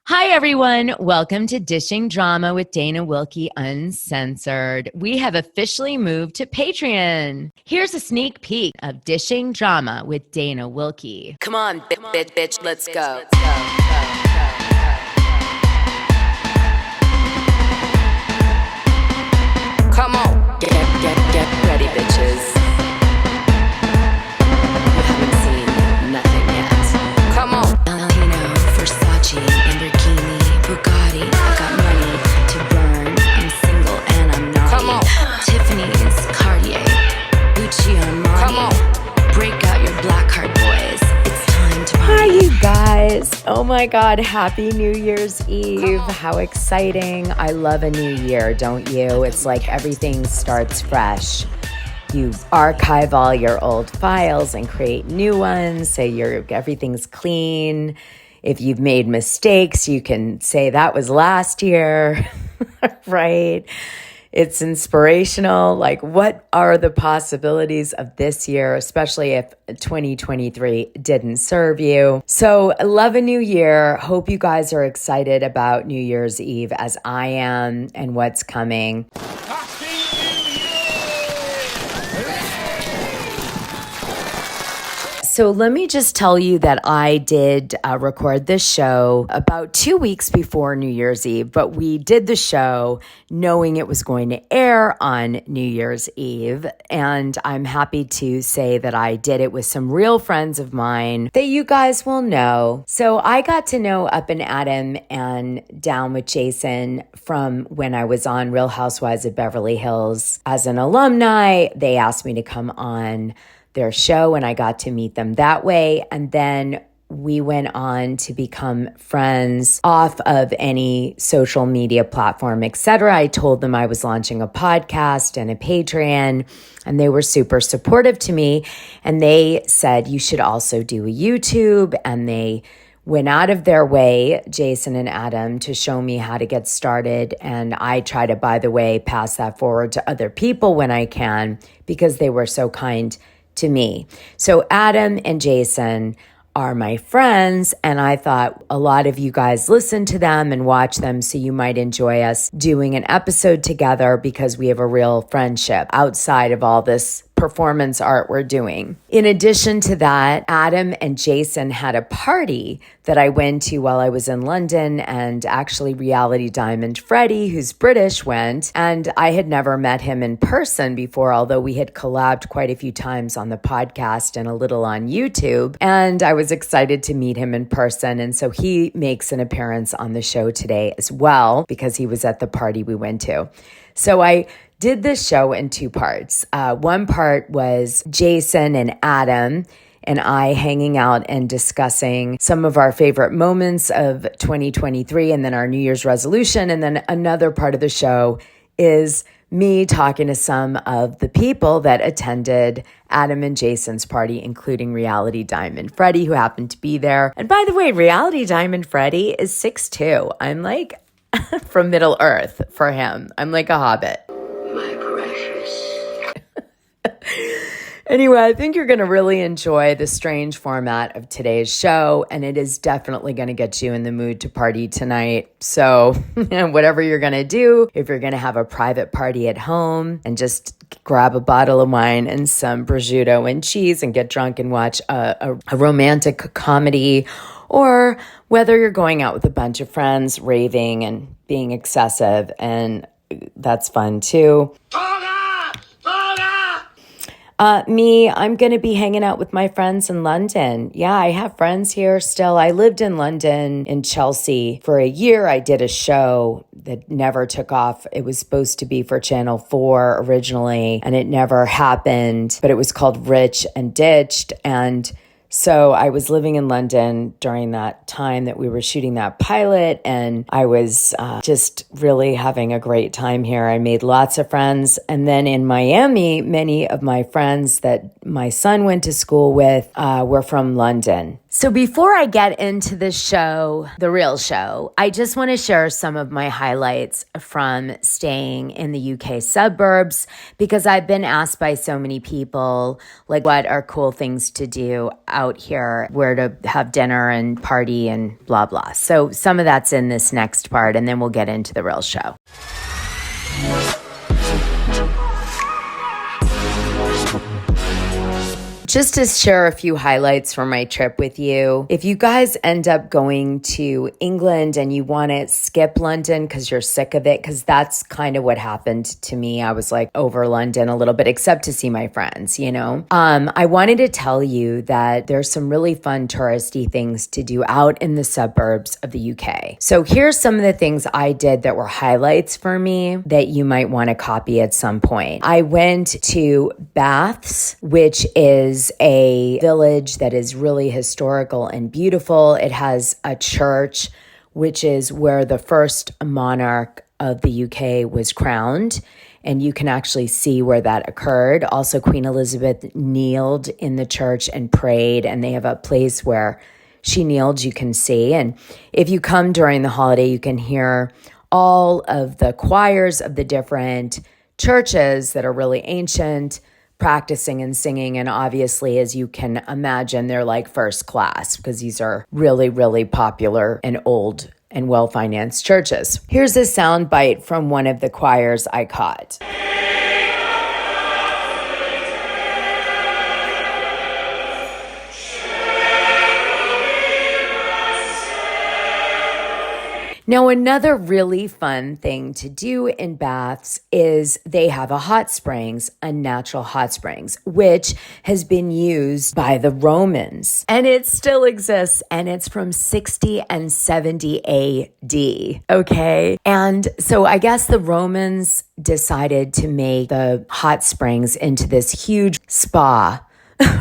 Hi, everyone. Welcome to Dishing Drama with danawilkey Uncensored. We have officially moved to Patreon. Here's a sneak peek of Dishing Drama with danawilkey. Come on, bitch, let's go. Come on, get ready, bitches. You haven't seen nothing yet. Come on. Valentino, Versace, Lamborghini, Bugatti. I got money to burn. I'm single and I'm naughty. Come on. Tiffany's, Cartier, Gucci, Armani. Come on. Break out your black card, boys. It's time to party. Hi, you guys. Oh my God. Happy New Year's Eve. How exciting. I love a new year, don't you? It's like everything starts fresh. You archive all your old files and create new ones, so everything's clean. If you've made mistakes, you can say that was last year, right? It's inspirational. Like, what are the possibilities of this year, especially if 2023 didn't serve you? So, love a new year. Hope you guys are excited about New Year's Eve as I am and what's coming. So let me just tell you that I did record this show about 2 weeks before New Year's Eve, but we did the show knowing it was going to air on New Year's Eve. And I'm happy to say that I did it with some real friends of mine that you guys will know. So I got to know Up and Adam and Down with Jason from when I was on Real Housewives of Beverly Hills. As an alumni, they asked me to come on their show, and I got to meet them that way. And then we went on to become friends off of any social media platform, etc. I told them I was launching a podcast and a Patreon, and they were super supportive to me. And they said, you should also do a YouTube. And they went out of their way, Jason and Adam, to show me how to get started. And I try to, by the way, pass that forward to other people when I can, because they were so kind to me. So Adam and Jason are my friends, and I thought a lot of you guys listen to them and watch them, so you might enjoy us doing an episode together because we have a real friendship outside of all this performance art we're doing. In addition to that, Adam and Jason had a party that I went to while I was in London, and actually Reality Diamond Freddie, who's British, went, and I had never met him in person before, although we had collabed quite a few times on the podcast and a little on YouTube, and I was excited to meet him in person, and so he makes an appearance on the show today as well because he was at the party we went to. So I did this show in two parts. One part was Jason and Adam and I hanging out and discussing some of our favorite moments of 2023 and then our New Year's resolution. And then another part of the show is me talking to some of the people that attended Adam and Jason's party, including Reality Diamond Freddie, who happened to be there. And by the way, Reality Diamond Freddie is 6'2". I'm like from Middle Earth for him. I'm like a hobbit. My precious. Anyway, I think you're going to really enjoy the strange format of today's show, and it is definitely going to get you in the mood to party tonight. So whatever you're going to do, if you're going to have a private party at home and just grab a bottle of wine and some prosciutto and cheese and get drunk and watch a romantic comedy, or whether you're going out with a bunch of friends, raving and being excessive, and that's fun too. I'm going to be hanging out with my friends in London. Yeah, I have friends here still. I lived in London, in Chelsea, for a year. I did a show that never took off. It was supposed to be for Channel 4 originally, and it never happened. But it was called Rich and Ditched. And so I was living in London during that time that we were shooting that pilot, and I was just really having a great time here. I made lots of friends. And then in Miami, many of my friends that my son went to school with were from London. So before I get into the show, the real show, I just want to share some of my highlights from staying in the UK suburbs, because I've been asked by so many people, like, what are cool things to do out here, where to have dinner and party and blah, blah. So some of that's in this next part, and then we'll get into the real show. Just to share a few highlights from my trip with you. If you guys end up going to England and you want to skip London because you're sick of it, because that's kind of what happened to me. I was like over London a little bit, except to see my friends, you know. I wanted to tell you that there's some really fun touristy things to do out in the suburbs of the UK. So here's some of the things I did that were highlights for me that you might want to copy at some point. I went to Baths, which is a village that is really historical and beautiful. It has a church, which is where the first monarch of the UK was crowned. And you can actually see where that occurred. Also, Queen Elizabeth kneeled in the church and prayed, and they have a place where she kneeled, you can see. And if you come during the holiday, you can hear all of the choirs of the different churches that are really ancient, practicing and singing. And obviously, as you can imagine, they're like first class because these are really, really popular and old and well-financed churches. Here's a sound bite from one of the choirs I caught. Now, another really fun thing to do in Baths is they have a hot springs, a natural hot springs, which has been used by the Romans. And it still exists, and it's from 60 and 70 AD, okay? And so I guess the Romans decided to make the hot springs into this huge spa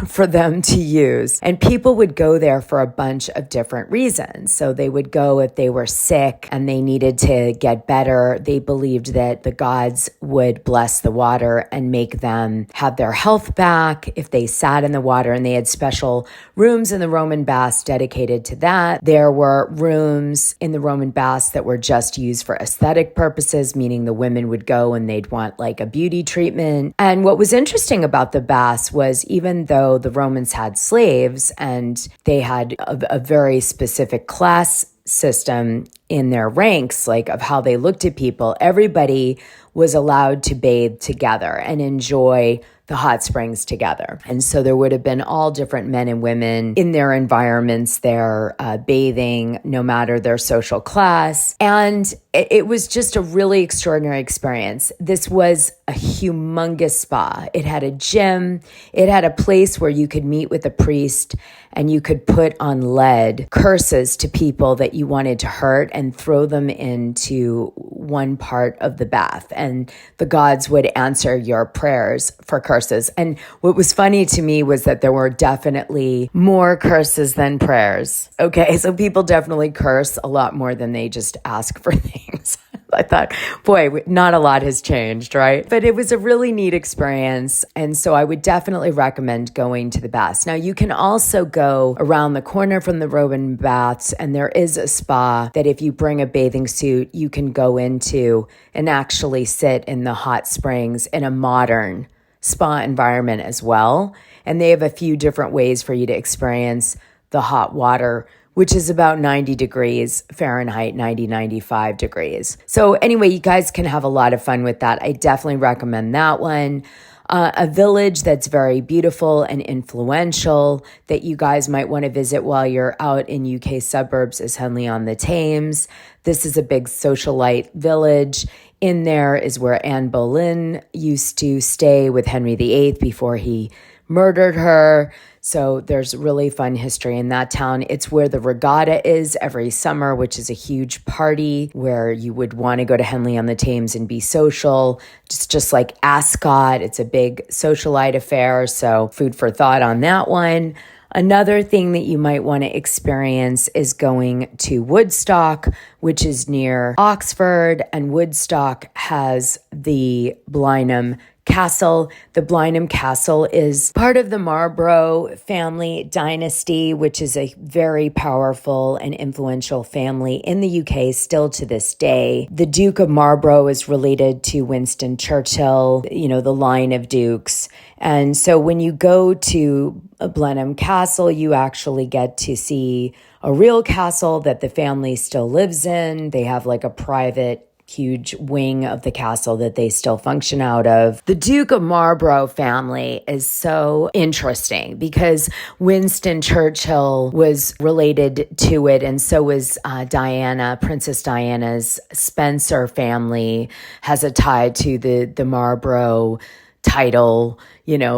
for them to use. And people would go there for a bunch of different reasons. So they would go if they were sick and they needed to get better. They believed that the gods would bless the water and make them have their health back if they sat in the water. And they had special rooms in the Roman baths dedicated to that. There were rooms in the Roman baths that were just used for aesthetic purposes, meaning the women would go and they'd want like a beauty treatment. And what was interesting about the baths was, even though the Romans had slaves and they had a very specific class system in their ranks, like of how they looked at people, everybody was allowed to bathe together and enjoy the hot springs together. And so there would have been all different men and women in their environments there, bathing, no matter their social class. And it was just a really extraordinary experience. This was a humongous spa. It had a gym. It had a place where you could meet with a priest and you could put on lead curses to people that you wanted to hurt and throw them into one part of the bath. And the gods would answer your prayers for curses. And what was funny to me was that there were definitely more curses than prayers. Okay, so people definitely curse a lot more than they just ask for things. I thought, boy, not a lot has changed, right? But it was a really neat experience. And so I would definitely recommend going to the baths. Now, you can also go around the corner from the Roman baths, and there is a spa that if you bring a bathing suit, you can go into and actually sit in the hot springs in a modern spa environment as well. And they have a few different ways for you to experience the hot water, which is about 90 degrees Fahrenheit, 95 degrees. So anyway, you guys can have a lot of fun with that. I definitely recommend that one. A village that's very beautiful and influential that you guys might want to visit while you're out in UK suburbs is Henley on the Thames. This is a big socialite village. In there is where Anne Boleyn used to stay with Henry VIII before he murdered her. So there's really fun history in that town. It's where the regatta is every summer, which is a huge party where you would want to go to Henley on the Thames and be social. Just like Ascot, it's a big socialite affair. So food for thought on that one. Another thing that you might want to experience is going to Woodstock, which is near Oxford, and Woodstock has the Blenheim castle. The Blenheim Castle is part of the Marlborough family dynasty, which is a very powerful and influential family in the UK still to this day. The Duke of Marlborough is related to Winston Churchill, the line of dukes. And so when you go to Blenheim Castle, you actually get to see a real castle that the family still lives in. They have like a private huge wing of the castle that they still function out of. The Duke of Marlborough family is so interesting because Winston Churchill was related to it, and so was Diana. Princess Diana's Spencer family has a tie to the Marlborough title,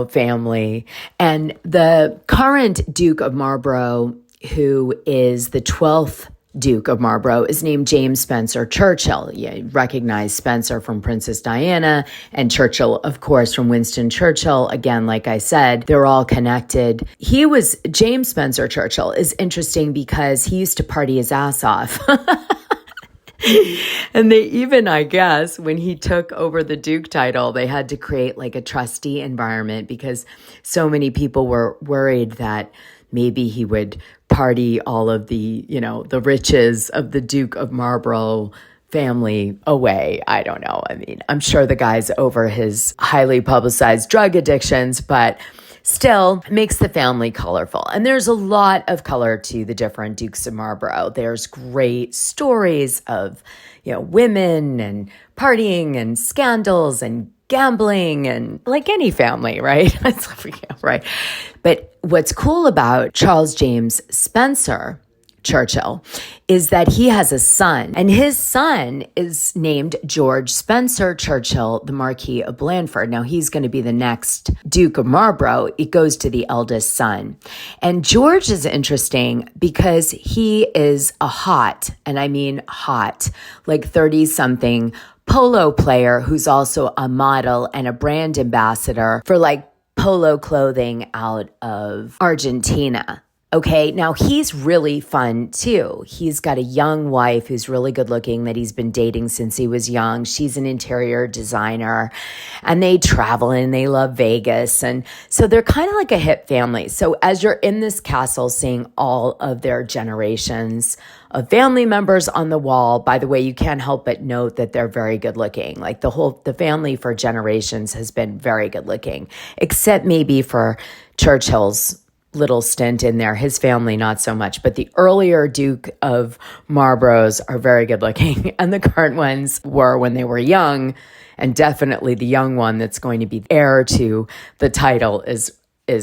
family. And the current Duke of Marlborough, who is the 12th Duke of Marlborough, is named James Spencer Churchill. You recognize Spencer from Princess Diana and Churchill, of course, from Winston Churchill. Again, like I said, they're all connected. James Spencer Churchill is interesting because he used to party his ass off. And they even, I guess, when he took over the Duke title, they had to create like a trustee environment because so many people were worried that maybe he would party all of the, the riches of the Duke of Marlborough family away. I don't know. I mean, I'm sure the guy's over his highly publicized drug addictions, but still makes the family colorful. And there's a lot of color to the different Dukes of Marlborough. There's great stories of, women and partying and scandals and gambling and like any family, right? Right. But what's cool about Charles James Spencer Churchill is that he has a son, and his son is named George Spencer Churchill, the Marquis of Blandford. Now he's going to be the next Duke of Marlborough. It goes to the eldest son. And George is interesting because he is a hot, and I mean hot, like 30-something polo player who's also a model and a brand ambassador for like polo clothing out of Argentina. Okay, now he's really fun too. He's got a young wife who's really good looking that he's been dating since he was young. She's an interior designer and they travel and they love Vegas. And so they're kind of like a hip family. So as you're in this castle seeing all of their generations of family members on the wall, by the way, you can't help but note that they're very good looking. Like the family for generations has been very good looking, except maybe for Churchill's little stint in there, his family not so much, but the earlier Duke of Marlboroughs are very good looking, and the current ones were when they were young, and definitely the young one that's going to be heir to the title is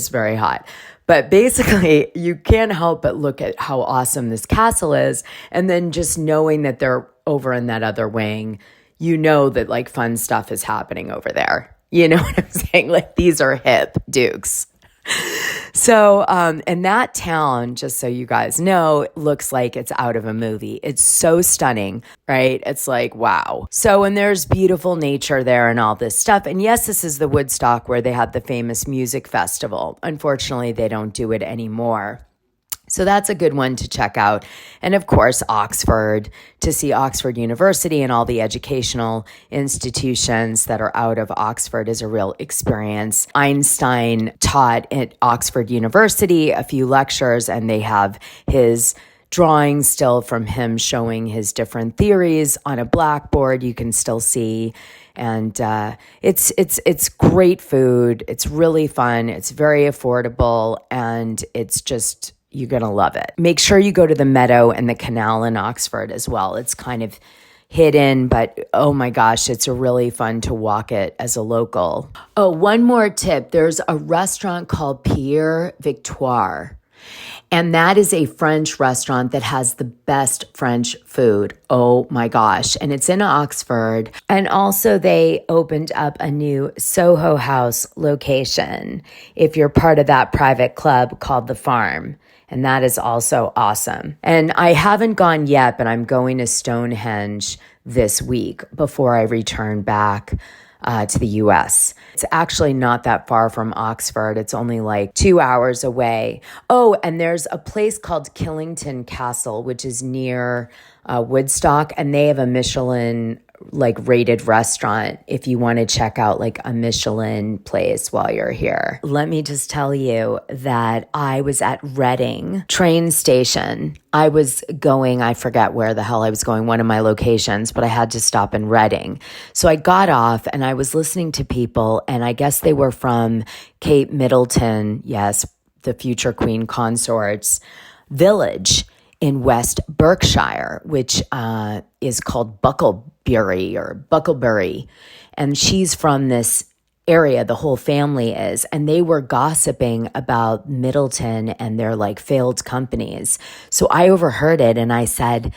very hot. But basically, you can't help but look at how awesome this castle is, and then just knowing that they're over in that other wing, that like fun stuff is happening over there. You know what I'm saying? Like these are hip dukes. So, and that town, just so you guys know, looks like it's out of a movie. It's so stunning, right? It's like, wow. So, and there's beautiful nature there and all this stuff. And yes, this is the Woodstock where they had the famous music festival. Unfortunately, they don't do it anymore. So that's a good one to check out. And of course, Oxford, to see Oxford University and all the educational institutions that are out of Oxford is a real experience. Einstein taught at Oxford University a few lectures, and they have his drawings still from him showing his different theories on a blackboard you can still see. And it's great food. It's really fun. It's very affordable, and it's just... you're going to love it. Make sure you go to the Meadow and the Canal in Oxford as well. It's kind of hidden, but oh my gosh, it's really fun to walk it as a local. Oh, one more tip. There's a restaurant called Pierre Victoire, and that is a French restaurant that has the best French food. Oh my gosh. And it's in Oxford. And also they opened up a new Soho House location if you're part of that private club called The Farm. And that is also awesome. And I haven't gone yet, but I'm going to Stonehenge this week before I return back to the U.S. It's actually not that far from Oxford. It's only like 2 hours away. Oh, and there's a place called Killington Castle, which is near Woodstock, and they have a Michelin like rated restaurant if you want to check out like a Michelin place while you're here. Let me just tell you that I was at Reading train station. I was going, I forget where the hell I was going, one of my locations, but I had to stop in Reading. So I got off and I was listening to people, and I guess they were from Kate Middleton, yes, the future Queen Consort's village in West Berkshire, which is called Bucklebury. And she's from this area, the whole family is. And they were gossiping about Middleton and their like failed companies. So I overheard it and I said,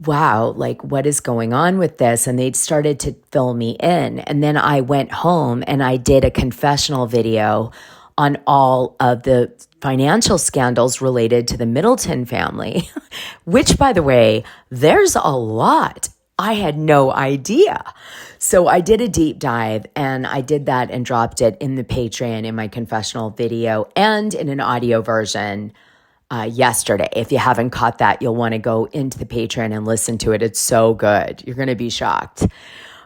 wow, like what is going on with this? And they started to fill me in. And then I went home and I did a confessional video on all of the financial scandals related to the Middleton family, which, by the way, there's a lot. I had no idea. So I did a deep dive, and I did that and dropped it in the Patreon in my confessional video and in an audio version yesterday. If you haven't caught that, you'll want to go into the Patreon and listen to it. It's so good. You're going to be shocked.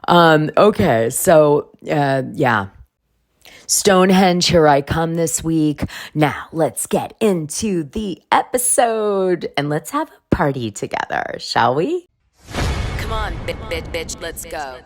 Okay, so yeah. Stonehenge, here I come this week. Now, let's get into the episode and let's have a party together, shall we? Come on, bitch, let's go.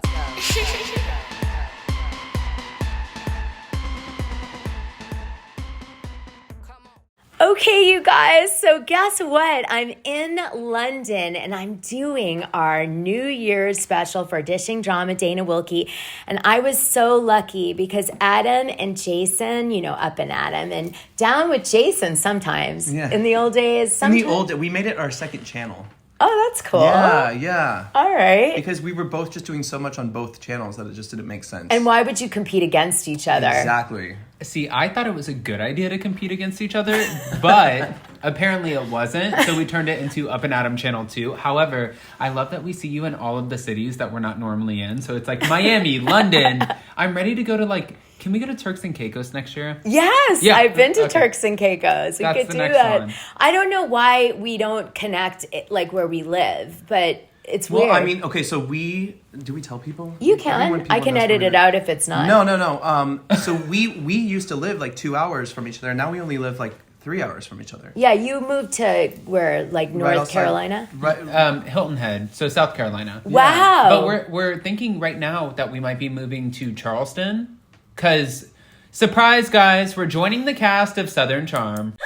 Okay, you guys, so guess what? I'm in London and I'm doing our New Year's special for Dishing Drama, Danawilkey. And I was so lucky because Adam and Jason, you know, up and Adam and down with Jason sometimes. Yeah. In the old days. Sometimes. We made it our second channel. Oh, that's cool. Yeah. All right. Because we were both just doing so much on both channels that it just didn't make sense. And why would you compete against each other? Exactly. See, I thought it was a good idea to compete against each other, but apparently it wasn't, so we turned it into Up and Adam Channel 2. However, I love that we see you in all of the cities that we're not normally in. So it's like Miami, London. I'm ready to go to like... Can we go to Turks and Caicos next year? Yes, yeah, I've been to Turks and Caicos. We could do that. One. I don't know why we don't connect it, like where we live, but it's weird. Well, I mean, okay, so do we tell people? You can. I can edit it out if it's not. No. So we used to live like 2 hours from each other. Now we only live like 3 hours from each other. Yeah, you moved to where, like North Carolina? Right. Hilton Head, so South Carolina. Wow. But we're thinking right now that we might be moving to Charleston. Because, surprise, guys, we're joining the cast of Southern Charm.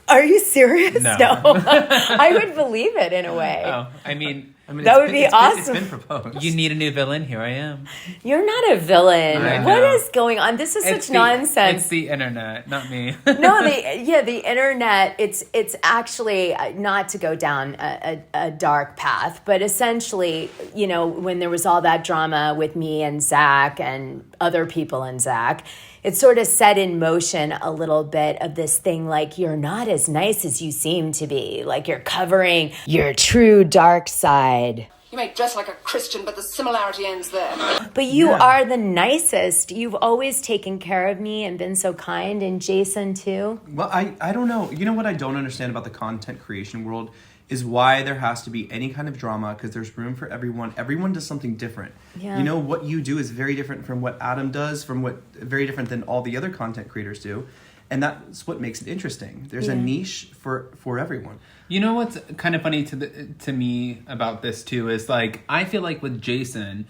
Are you serious? No. I would believe it in a way. Oh, I mean that would be awesome. It's been proposed. You need a new villain? Here I am. You're not a villain. What is going on? This is such nonsense. It's the internet, not me. No, the internet. It's actually not to go down a dark path, but essentially, you know, when there was all that drama with me and Zach and other people and Zach, it sort of set in motion a little bit of this thing like you're not as nice as you seem to be. Like you're covering your true dark side. You may dress like a Christian, but the similarity ends there. But you are the nicest. You've always taken care of me and been so kind, and Jason too. Well, I don't know. You know what I don't understand about the content creation world is why there has to be any kind of drama, because there's room for everyone. Everyone does something different. Yeah. You know, what you do is very different from what Adam does, very different than all the other content creators do. And that's what makes it interesting. There's a niche for everyone. You know what's kind of funny to me about this too is like, I feel like with Jason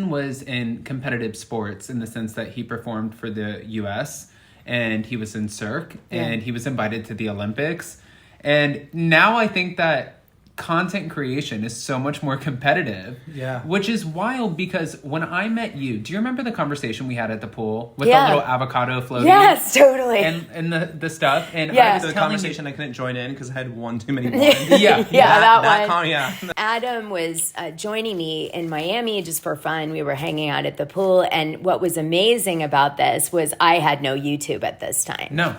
was in competitive sports in the sense that he performed for the US and he was in Cirque and he was invited to the Olympics. And now I think that content creation is so much more competitive. Yeah. Which is wild because when I met you, do you remember the conversation we had at the pool with the little avocado floating? Yes, totally. And the stuff. And I was conversation I couldn't join in because I had one too many wines. that one. Adam was joining me in Miami just for fun. We were hanging out at the pool. And what was amazing about this was I had no YouTube at this time. No.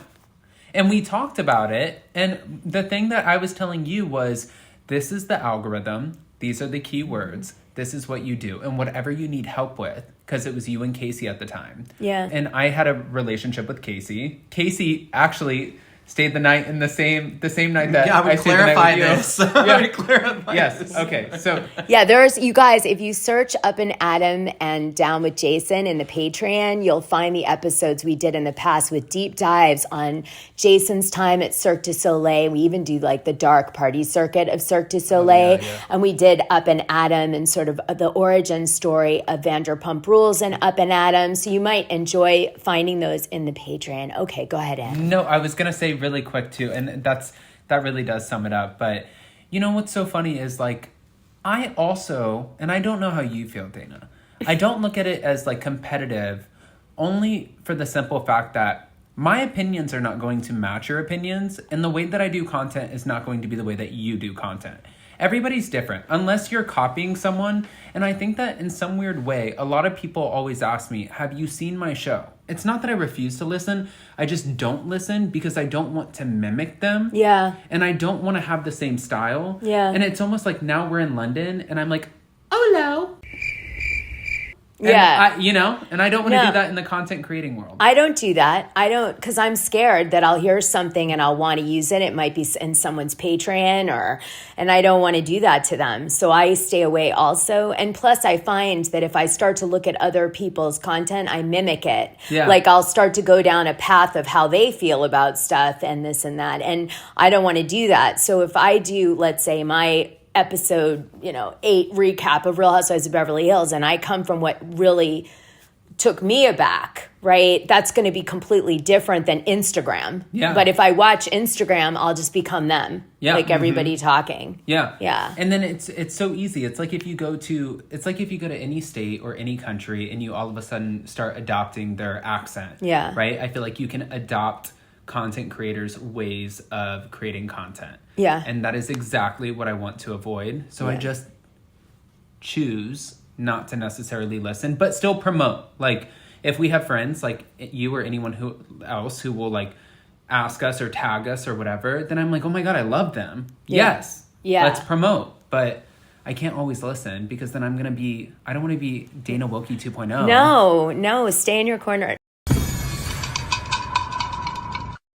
And we talked about it. And the thing that I was telling you was, this is the algorithm. These are the keywords. This is what you do. And whatever you need help with, because it was you and Casey at the time. Yeah. And I had a relationship with Casey. Casey actually stayed the night in the same night that Yeah, I would I stayed the night with you. this. I would clarify Yes. this. Okay. So Yeah, there's, you guys, if you search Up and Adam and Down with Jason in the Patreon, you'll find the episodes we did in the past with deep dives on Jason's time at Cirque du Soleil. We even do like the dark party circuit of Cirque du Soleil. And we did Up and Adam and sort of the origin story of Vanderpump Rules and Up and Adam. So you might enjoy finding those in the Patreon. Okay, go ahead, Ed. no, I was gonna say really quick too, and that really does sum it up. But you know what's so funny is like I also, and I don't know how you feel, Dana. I don't look at it as like competitive, only for the simple fact that my opinions are not going to match your opinions, and the way that I do content is not going to be the way that you do content. Everybody's different, unless you're copying someone. And I think that in some weird way, a lot of people always ask me, have you seen my show? It's not that I refuse to listen. I just don't listen because I don't want to mimic them. Yeah. And I don't want to have the same style. Yeah. And it's almost like now we're in London and I'm like, oh, hello. And Yeah. and I don't want to No. do that in the content creating world. I don't do that. I don't, because I'm scared that I'll hear something and I'll want to use it. It might be in someone's Patreon and I don't want to do that to them. So I stay away also. And plus I find that if I start to look at other people's content, I mimic it. Yeah. Like I'll start to go down a path of how they feel about stuff and this and that. And I don't want to do that. So if I do, let's say my episode 8 recap of Real Housewives of Beverly Hills, and I come from what really took me aback, right? That's going to be completely different than Instagram. Yeah. But if I watch Instagram, I'll just become them. Yeah. Like everybody talking. Yeah. Yeah. And then it's so easy. It's like if you go to any state or any country and you all of a sudden start adopting their accent. Yeah. Right? I feel like you can adopt content creators' ways of creating content. Yeah. And that is exactly what I want to avoid. So I Yeah. just choose not to necessarily listen, but still promote. Like if we have friends like you or anyone else who will like ask us or tag us or whatever, then I'm like, oh my God, I love them. Yeah. Yes. Yeah. Let's promote. But I can't always listen because then I don't want to be Dana Wilkey 2.0. No, stay in your corner.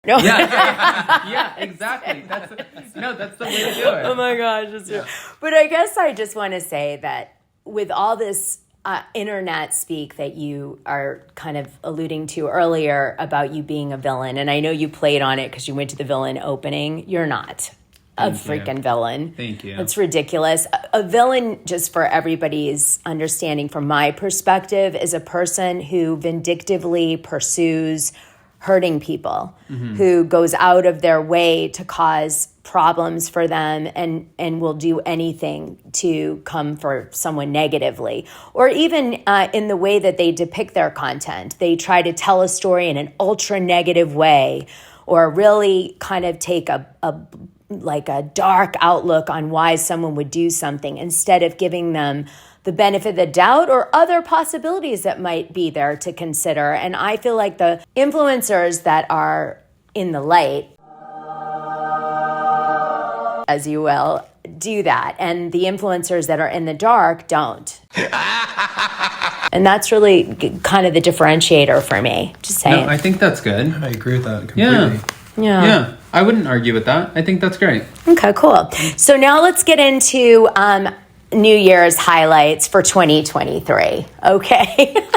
No. Yeah, exactly. That's the way to do it. Oh my gosh. But I guess I just want to say that with all this internet speak that you are kind of alluding to earlier about you being a villain, and I know you played on it because you went to the villain opening. You're not a freaking villain. Thank you. It's ridiculous. A villain, just for everybody's understanding from my perspective, is a person who vindictively pursues hurting people, who goes out of their way to cause problems for them and will do anything to come for someone negatively. Or even in the way that they depict their content. They try to tell a story in an ultra negative way or really kind of take a dark outlook on why someone would do something instead of giving them the benefit of the doubt or other possibilities that might be there to consider. And I feel like the influencers that are in the light, as you will, do that. And the influencers that are in the dark don't. And that's really kind of the differentiator for me. Just saying. No, I think that's good. I agree with that completely. Yeah. I wouldn't argue with that. I think that's great. Okay, cool. So now let's get into New Year's highlights for 2023. Okay.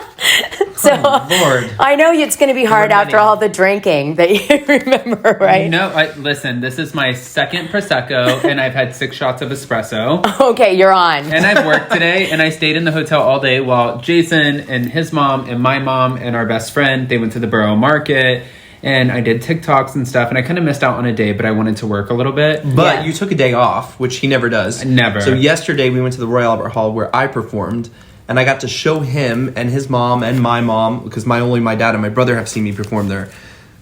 So Lord. I know it's going to be hard after all the drinking that you remember, right? No, listen, this is my second Prosecco and I've had 6 shots of espresso. Okay, you're on. And I've worked today and I stayed in the hotel all day while Jason and his mom and my mom and our best friend, they went to the Borough Market. And I did TikToks and stuff, and I kind of missed out on a day, but I wanted to work a little bit. But you took a day off, which he never does. Never. So yesterday we went to the Royal Albert Hall where I performed, and I got to show him and his mom and my mom, because only my dad and my brother have seen me perform there,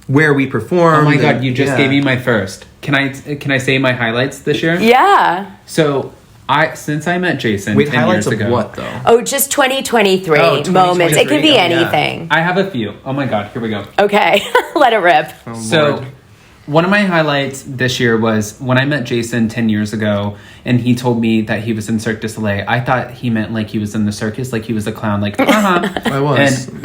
where we performed. Oh my God, you just gave me my first. Can I say my highlights this year? Yeah. So since I met Jason 10 highlights years of ago. what though? Oh, just 2023 moments. It could be anything. I have a few. Oh my God, here we go. Okay. Let it rip. So One of my highlights this year was when I met Jason 10 years ago and he told me that he was in Cirque du Soleil. I thought he meant like he was in the circus, like he was a clown, like, I was. And,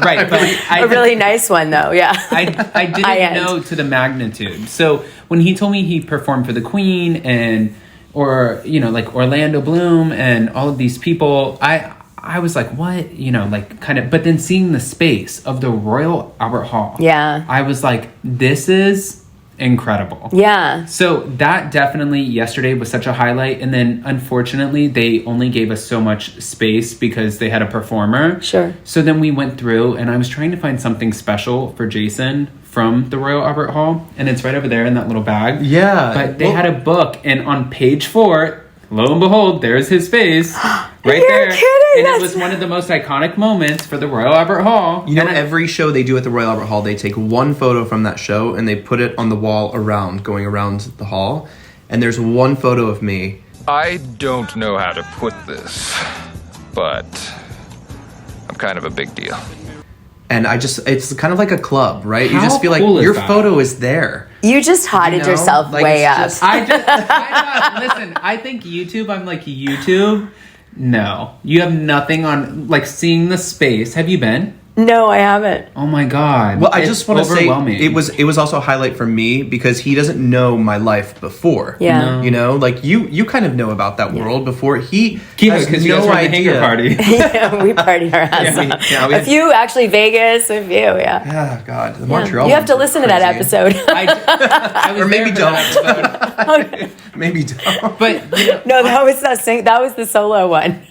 right. But a really nice one, though, yeah. I didn't know to the magnitude. So when he told me he performed for the Queen or, you know, like Orlando Bloom and all of these people, I was like, what? You know, like kind of, but then seeing the space of the Royal Albert Hall. Yeah. I was like, this is incredible. Yeah. So that definitely yesterday was such a highlight. And then unfortunately, they only gave us so much space because they had a performer. Sure. So then we went through and I was trying to find something special for Jason from the Royal Albert Hall. And it's right over there in that little bag. Yeah. But they had a book and on page 4, lo and behold, there's his face right there. Kidding. And it was one of the most iconic moments for the Royal Albert Hall. You know, every show they do at the Royal Albert Hall, they take one photo from that show and they put it on the wall going around the hall. And there's one photo of me. I don't know how to put this, but I'm kind of a big deal. And it's kind of like a club, right? You How just feel like cool is your that? photo is there. You just hotted yourself Like, way it's up. just- I thought, listen, I think YouTube, I'm like, YouTube? No. You have nothing on, like, seeing the space. Have you been? No, I haven't. Oh my God. Well, I just want to say overwhelming. it was also a highlight for me because he doesn't know my life before. Yeah. No. You know, like you kind of know about that world before he Yeah, has because you guys no were at the idea. hangar party. Yeah, we party our ass off. A few, actually, Vegas, a few, yeah. Yeah, God, the Montreal. You have to ones listen are to that crazy. episode. I was Or maybe there for that episode. Maybe don't. But, you know, No, that was the solo one.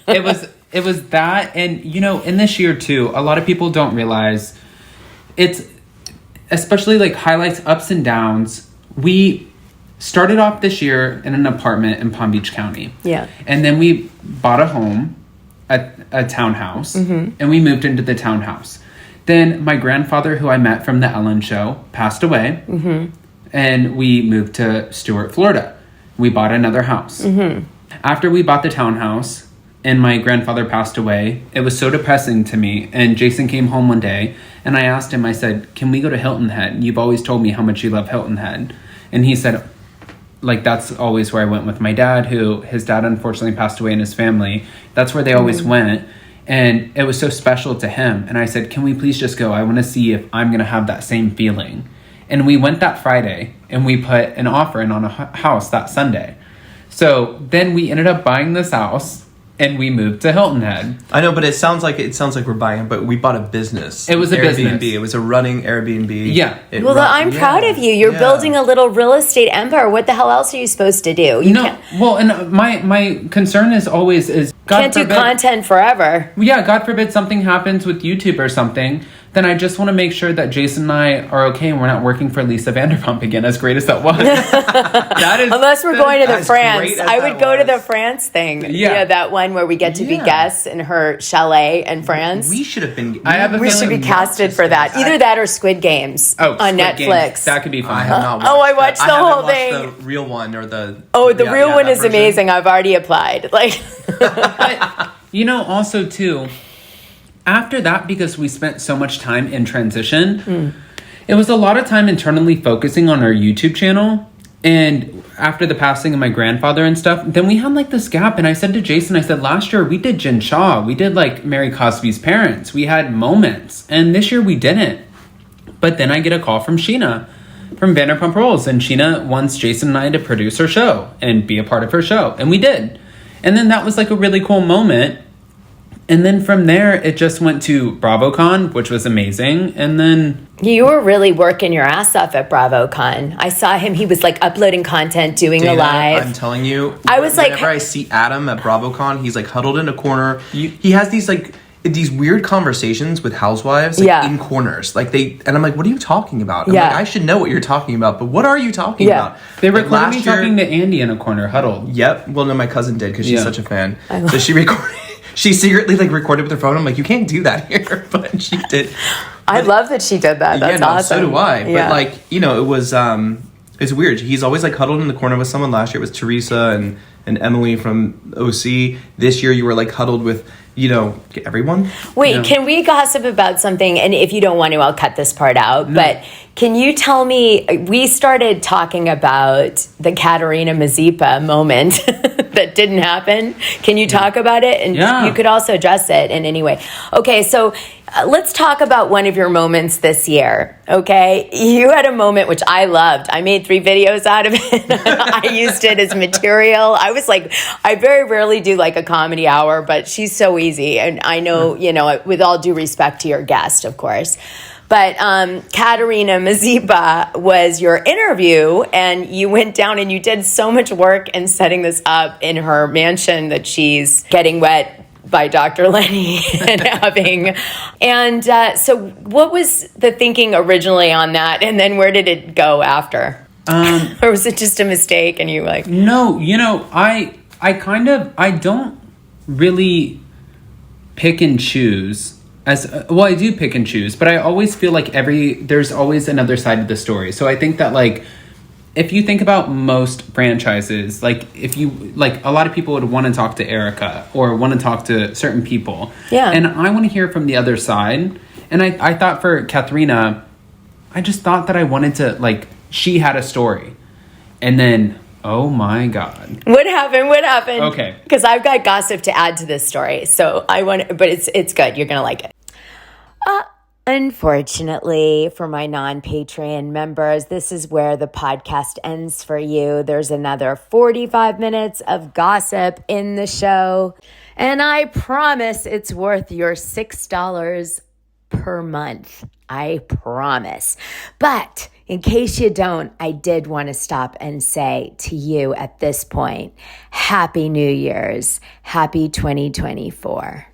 it was that, and you know, in this year too, a lot of people don't realize it's especially like highlights, ups and downs. We started off this year in an apartment in Palm Beach County. Yeah. And then we bought a home, a townhouse, and we moved into the townhouse. Then my grandfather, who I met from the Ellen Show, passed away, and we moved to Stuart, Florida. We bought another house. After we bought the townhouse and my grandfather passed away, it was so depressing to me. And Jason came home one day and I asked him, I said, can we go to Hilton Head? You've always told me how much you love Hilton Head. And he said, like, that's always where I went with my dad, his dad unfortunately passed away in his family. That's where they always went. And it was so special to him. And I said, can we please just go? I want to see if I'm going to have that same feeling. And we went that Friday and we put an offer in on a house that Sunday. So then we ended up buying this house and we moved to Hilton Head. I know, but it sounds like we're buying it, but we bought a business. It was a Airbnb. business. It was a running Airbnb. Yeah. I'm proud of you. You're building a little real estate empire. What the hell else are you supposed to do? And my concern is always God can't forbid, do content forever. Yeah, God forbid something happens with YouTube or something. Then I just want to make sure that Jason and I are okay and we're not working for Lisa Vanderpump again, as great as that was. Unless we're going to the France. great as I would that go to was. the France thing. Yeah. That one where we get to be guests in her chalet in France. We should have been. I have a We should feeling be casted for that. Either that or Squid Games on Squid Netflix. Games. That could be fun. I have not watched I watched that. the I whole haven't watched thing. the real one or the. The real one that is version. amazing. I've already applied. Like, But, you know, also, too, after that, because we spent so much time in transition, it was a lot of time internally focusing on our YouTube channel. And after the passing of my grandfather and stuff, then we had like this gap. And I said to Jason, last year we did Jen Shaw. We did like Mary Cosby's parents. We had moments. And this year we didn't. But then I get a call from Sheena from Vanderpump Rules. And Sheena wants Jason and I to produce her show and be a part of her show. And we did. And then that was like a really cool moment. And then from there, it just went to BravoCon, which was amazing. And then... you were really working your ass off at BravoCon. I saw him. He was like uploading content, doing a live. I'm telling you. I was like... whenever I see Adam at BravoCon, he's like huddled in a corner. He has these like... these weird conversations with housewives in corners. And I'm like, what are you talking about? I'm like, I should know what you're talking about, but what are you talking about? They recorded me talking to Andy in a corner, huddled. Yep. Well, no, my cousin did because she's such a fan. So she recorded... she secretly like recorded with her phone. I'm like, you can't do that here, but she did. I love that she did that. That's awesome. So do I. Yeah. But like, it was it's weird. He's always like huddled in the corner with someone. Last year it was Teresa and and Emily from OC. This year you were like huddled with, everyone. Wait, can we gossip about something? And if you don't want to, I'll cut this part out. No. But can you tell me, we started talking about the Katharina Mazepa moment that didn't happen. Can you talk about it? And you could also address it in any way. Okay, so let's talk about one of your moments this year, okay? You had a moment which I loved. I made 3 videos out of it. I used it as material. I was like, I very rarely do like a comedy hour, but she's so easy. And I know, with all due respect to your guest, of course. But Katharina Mazepa was your interview, and you went down and you did so much work in setting this up in her mansion that she's getting wet by Dr. Lenny and having. And so what was the thinking originally on that? And then where did it go after? Or was it just a mistake and you like... No, I don't really pick and choose. I do pick and choose, but I always feel like there's always another side of the story. So I think that if you think about most franchises, if you a lot of people would want to talk to Erica or want to talk to certain people. Yeah. And I want to hear from the other side. And I thought for Katharina, I just thought that I wanted to she had a story. And then, oh my God. What happened? Okay. Because I've got gossip to add to this story. So but it's good. You're going to like it. Unfortunately, for my non-Patreon members, this is where the podcast ends for you. There's another 45 minutes of gossip in the show, and I promise it's worth your $6 per month. I promise. But in case you don't, I did want to stop and say to you at this point, Happy New Year's. Happy 2024.